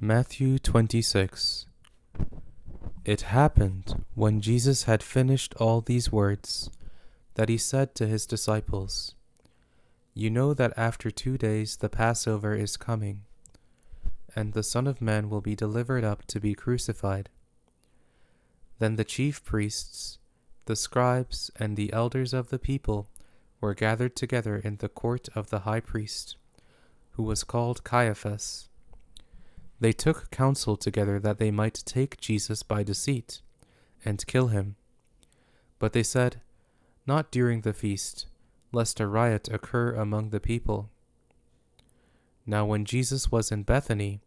Matthew 26. It happened, when Jesus had finished all these words, that he said to his disciples, "You know that after 2 days the Passover is coming, and the Son of Man will be delivered up to be crucified." Then the chief priests, the scribes, and the elders of the people were gathered together in the court of the high priest, who was called Caiaphas. They took counsel together that they might take Jesus by deceit and kill him. But they said, "Not during the feast, lest a riot occur among the people." Now when Jesus was in Bethany,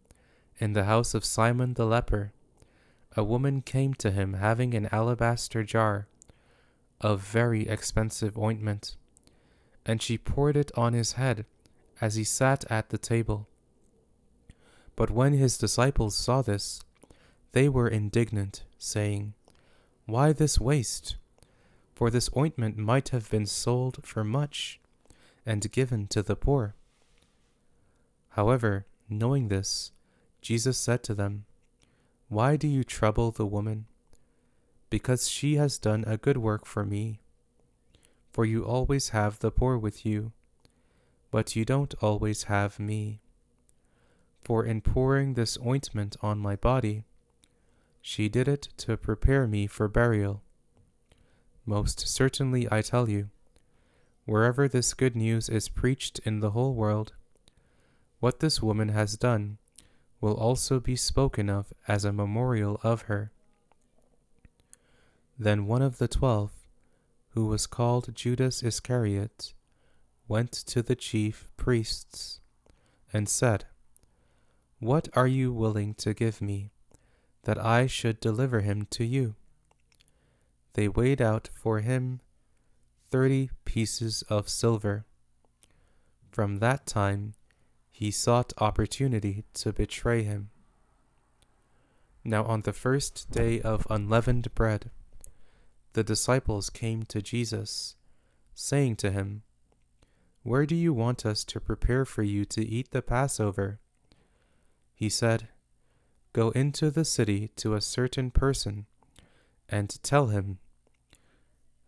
in the house of Simon the leper, a woman came to him having an alabaster jar of very expensive ointment, and she poured it on his head as he sat at the table. But when his disciples saw this, they were indignant, saying, "Why this waste? For this ointment might have been sold for much, and given to the poor." However, knowing this, Jesus said to them, "Why do you trouble the woman? Because she has done a good work for me. For you always have the poor with you, but you don't always have me. For in pouring this ointment on my body, she did it to prepare me for burial. Most certainly I tell you, wherever this good news is preached in the whole world, what this woman has done will also be spoken of as a memorial of her." Then one of the 12, who was called Judas Iscariot, went to the chief priests and said, "What are you willing to give me, that I should deliver him to you?" They weighed out for him 30 pieces of silver. From that time he sought opportunity to betray him. Now on the first day of unleavened bread, the disciples came to Jesus, saying to him, "Where do you want us to prepare for you to eat the Passover?" He said, "Go into the city to a certain person, and tell him,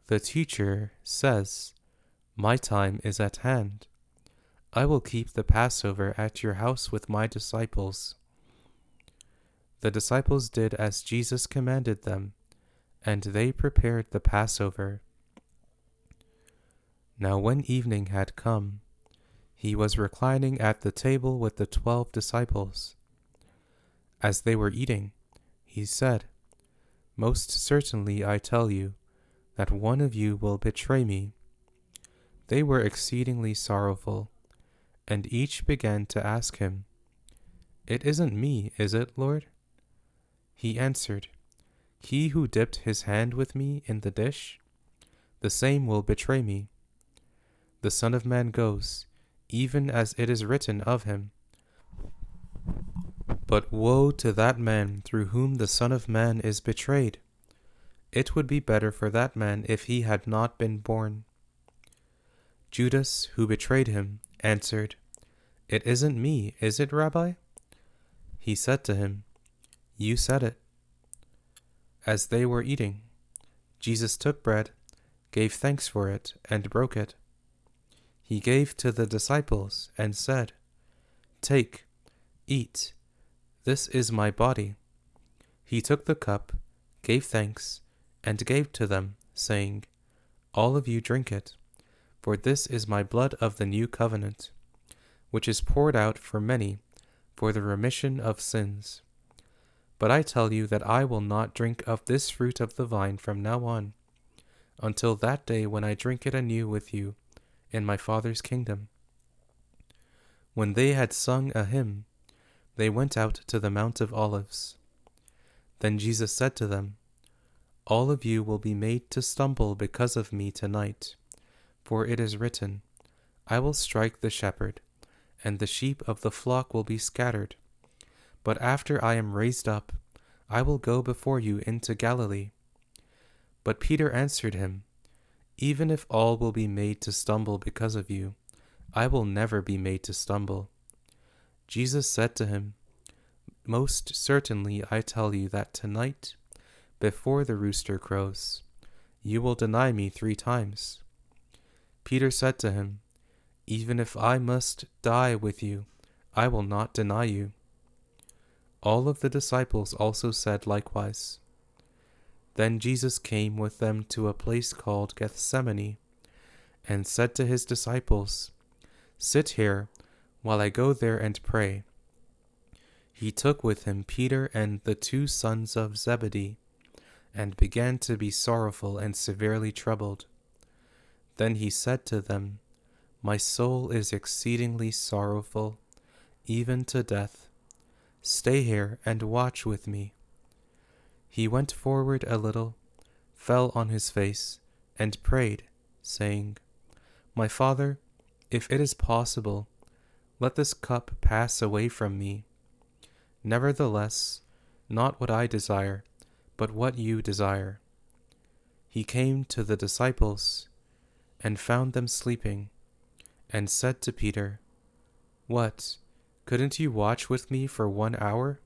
'The teacher says, my time is at hand. I will keep the Passover at your house with my disciples.'" The disciples did as Jesus commanded them, and they prepared the Passover. Now when evening had come, he was reclining at the table with the 12 disciples. As they were eating, he said, "Most certainly I tell you, that one of you will betray me." They were exceedingly sorrowful, and each began to ask him, "It isn't me, is it, Lord?" He answered, "He who dipped his hand with me in the dish, the same will betray me. The Son of Man goes, even as it is written of him. But woe to that man through whom the Son of Man is betrayed! It would be better for that man if he had not been born." Judas, who betrayed him, answered, "It isn't me, is it, Rabbi?" He said to him, "You said it." As they were eating, Jesus took bread, gave thanks for it, and broke it. He gave to the disciples, and said, "Take, eat. This is my body." He took the cup, gave thanks, and gave to them, saying, "All of you drink it, for this is my blood of the new covenant, which is poured out for many for the remission of sins. But I tell you that I will not drink of this fruit of the vine from now on, until that day when I drink it anew with you in my Father's kingdom." When they had sung a hymn, they went out to the Mount of Olives. Then Jesus said to them, "All of you will be made to stumble because of me tonight, for it is written, 'I will strike the shepherd, and the sheep of the flock will be scattered.' But after I am raised up, I will go before you into Galilee." But Peter answered him, "Even if all will be made to stumble because of you, I will never be made to stumble." Jesus said to him, Most certainly I tell you that tonight, before the rooster crows, you will deny me 3 times. Peter said to him, Even if I must die with you, I will not deny you. All of the disciples also said likewise. Then Jesus came with them to a place called Gethsemane, and said to his disciples, Sit here, while I go there and pray. He took with him Peter and the 2 sons of Zebedee, and began to be sorrowful and severely troubled. Then he said to them, My soul is exceedingly sorrowful, even to death. Stay here and watch with me. He went forward a little, fell on his face, and prayed, saying, My Father, if it is possible, let this cup pass away from me. Nevertheless, not what I desire, but what you desire. He came to the disciples, and found them sleeping, and said to Peter, What, couldn't you watch with me for 1 hour?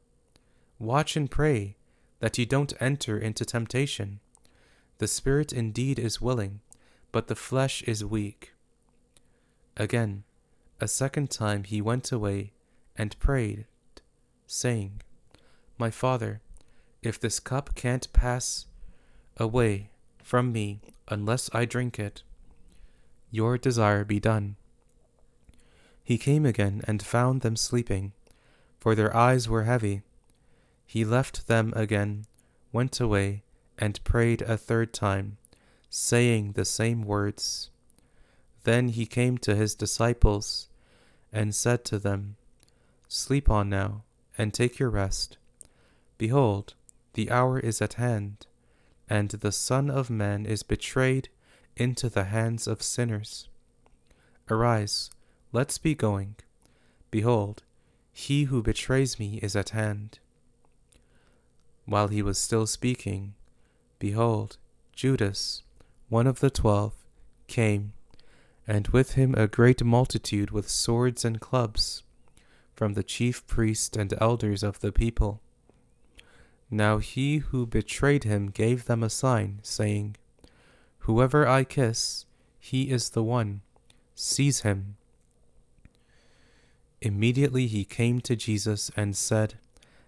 Watch and pray, that you don't enter into temptation. The spirit indeed is willing, but the flesh is weak. Again, a second time he went away and prayed, saying, My Father, if this cup can't pass away from me unless I drink it, your desire be done. He came again and found them sleeping, for their eyes were heavy. He left them again, went away, and prayed a 3rd time, saying the same words. Then he came to his disciples, and said to them, Sleep on now, and take your rest. Behold, the hour is at hand, and the Son of Man is betrayed into the hands of sinners. Arise, let's be going. Behold, he who betrays me is at hand. While he was still speaking, behold, Judas, one of the 12, came, and with him a great multitude with swords and clubs, from the chief priests and elders of the people. Now he who betrayed him gave them a sign, saying, Whoever I kiss, he is the one. Seize him. Immediately he came to Jesus and said,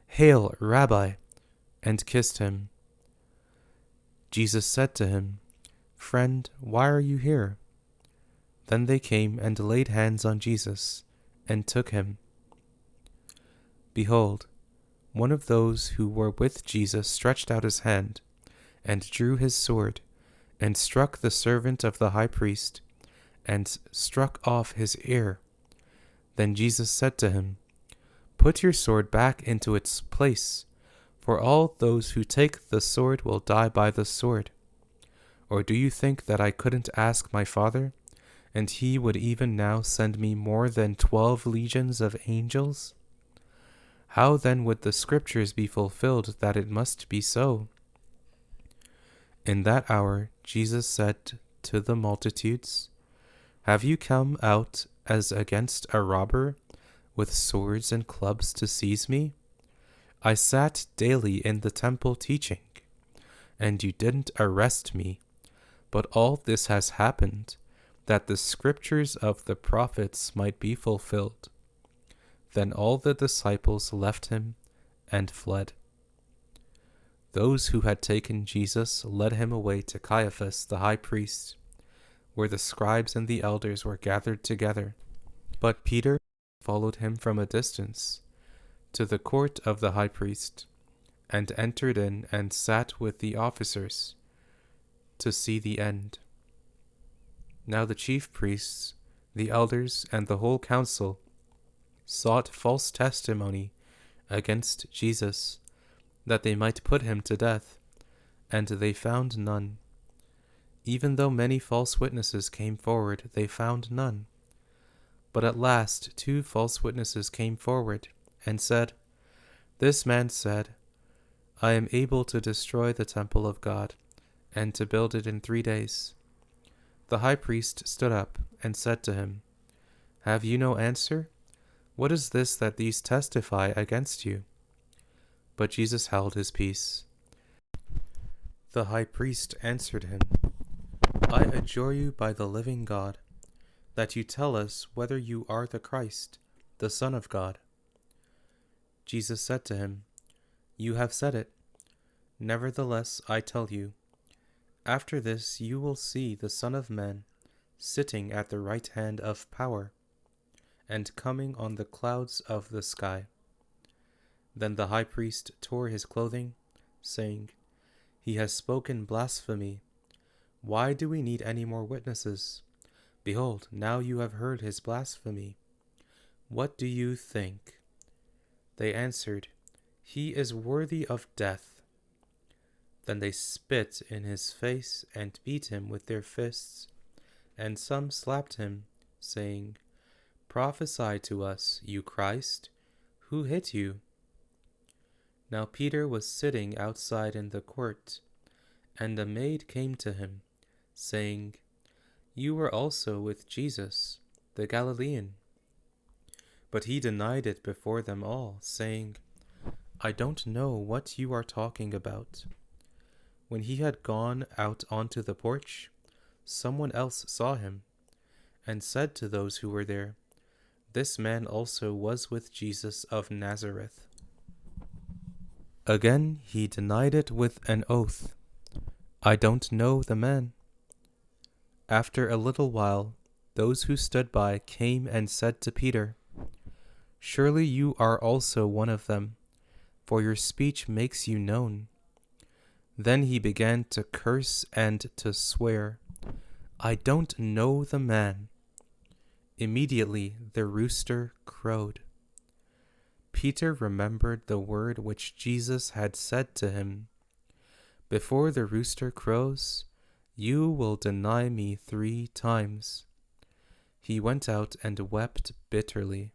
Hail, Rabbi, and kissed him. Jesus said to him, Friend, why are you here? Then they came and laid hands on Jesus, and took him. Behold, one of those who were with Jesus stretched out his hand, and drew his sword, and struck the servant of the high priest, and struck off his ear. Then Jesus said to him, Put your sword back into its place, for all those who take the sword will die by the sword. Or do you think that I couldn't ask my Father, and he would even now send me more than 12 legions of angels? How then would the scriptures be fulfilled that it must be so? In that hour Jesus said to the multitudes, Have you come out as against a robber, with swords and clubs to seize me? I sat daily in the temple teaching, and you didn't arrest me. But all this has happened, that the scriptures of the prophets might be fulfilled. Then all the disciples left him and fled. Those who had taken Jesus led him away to Caiaphas the high priest, where the scribes and the elders were gathered together. But Peter followed him from a distance to the court of the high priest, and entered in and sat with the officers to see the end. Now the chief priests, the elders, and the whole council sought false testimony against Jesus, that they might put him to death, and they found none. Even though many false witnesses came forward, they found none. But at last 2 false witnesses came forward, and said, This man said, I am able to destroy the temple of God, and to build it in 3 days. The high priest stood up, and said to him, Have you no answer? What is this that these testify against you? But Jesus held his peace. The high priest answered him, I adjure you by the living God, that you tell us whether you are the Christ, the Son of God. Jesus said to him, You have said it. Nevertheless, I tell you, after this you will see the Son of Man sitting at the right hand of power, and coming on the clouds of the sky. Then the high priest tore his clothing, saying, He has spoken blasphemy. Why do we need any more witnesses? Behold, now you have heard his blasphemy. What do you think? They answered, He is worthy of death. Then they spit in his face and beat him with their fists, and some slapped him, saying, Prophesy to us, you Christ. Who hit you? Now Peter was sitting outside in the court, and a maid came to him, saying, You were also with Jesus, the Galilean. But he denied it before them all, saying, I don't know what you are talking about. When he had gone out onto the porch, someone else saw him, and said to those who were there, This man also was with Jesus of Nazareth. Again he denied it with an oath, I don't know the man. After a little while, those who stood by came and said to Peter, Surely you are also one of them, for your speech makes you known. Then he began to curse and to swear, I don't know the man. Immediately the rooster crowed. Peter remembered the word which Jesus had said to him, Before the rooster crows, you will deny me 3 times. He went out and wept bitterly.